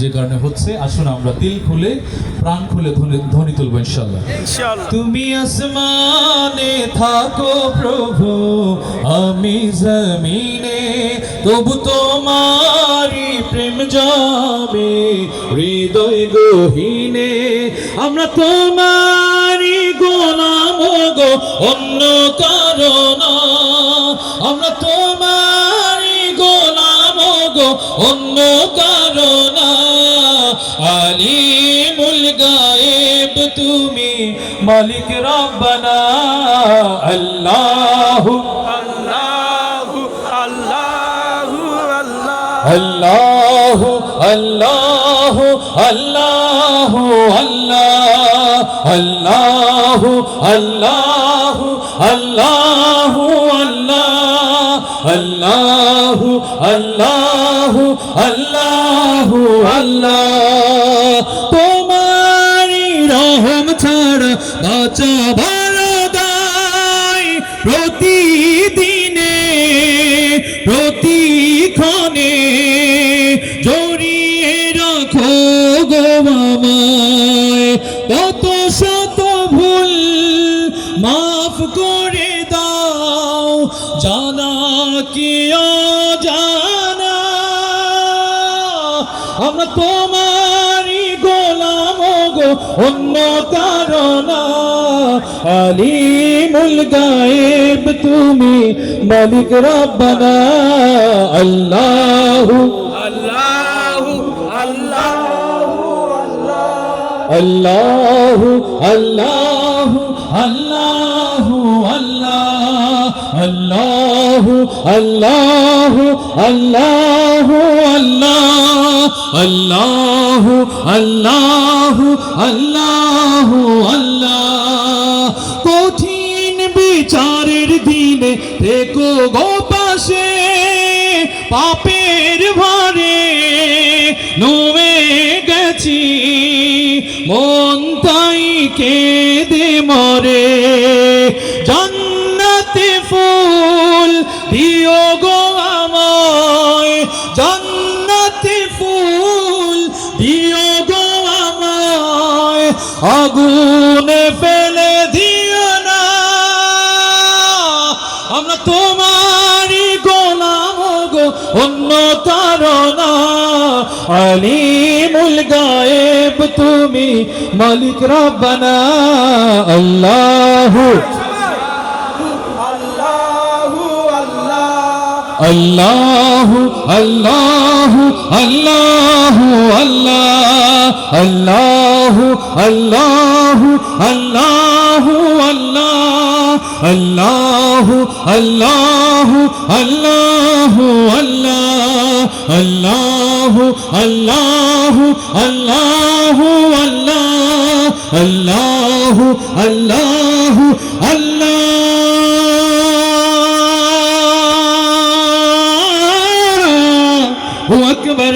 যে কারণে হচ্ছে। আসুন আমরা দিল খুলে প্রাণ খুলে ধ্বনি তুলবো ইনশাআল্লাহ। তুমি আসমানে থাকো প্রভু, আমি জমিনে, তবু তোমারি প্রেম যাবে হৃদয় গহীনে। আমরা তোমারি গোলাম গো, অন্য কারণ। আমরা তোমারি গোলাম গো, অন্য কারণ। আলিমুল গায়েব তুমি, মালিক রব্বানা। আল্লাহু আল্লাহু আল্লাহু আল্লাহু আল্লাহু আল্লাহু আল্লাহু আল্লাহু আল্লাহু আল্লাহু আল্লাহু আল্লাহু আল্লাহ। তোমারি রহম ছাড়া বাঁচাবার দায়, প্রতিদিনে প্রতিক্ষণে জড়িয়ে রাখো গো আমায়। কত শত ভুল মাফ করে দাও, জানা কি অজানা। আমরা তোমারি গোলাম গো, অন্য কারণ। আলিমুল গায়েব তুমি, মালিক রব্বানা। আল্লাহু আল্লাহু আল্লাহু আল্লাহু আল্লাহু আল্লাহু আল্লাহু আল্লাহু আল্লাহু আল্লাহু আল্লাহু আল্লাহু আল্লাহ। কঠিন বিচারের দিনে থেকো গো পাশে, পাপের ভারে নুয়ে গেছি, মন তাই কেঁদে মরে। জান্নাতে ফুল দিও গো আমায়, জান্নাতে ফুল দিও গো আমায়। আগুনে ফেলে দিও না, আমরা তোমারি গোলাম গো, অন্য কারণ। আলিমুল গায়েব তুমি, মালিক রব্বানা। আল্লাহু আল্লাহু আল্লাহু আল্লাহু আল্লাহু আল্লাহু আল্লাহু আল্লাহু আল্লাহু আল্লাহু আল্লাহু আল্লাহু আল্লাহু আল্লাহু আল্লাহু আল্লাহু আকবার।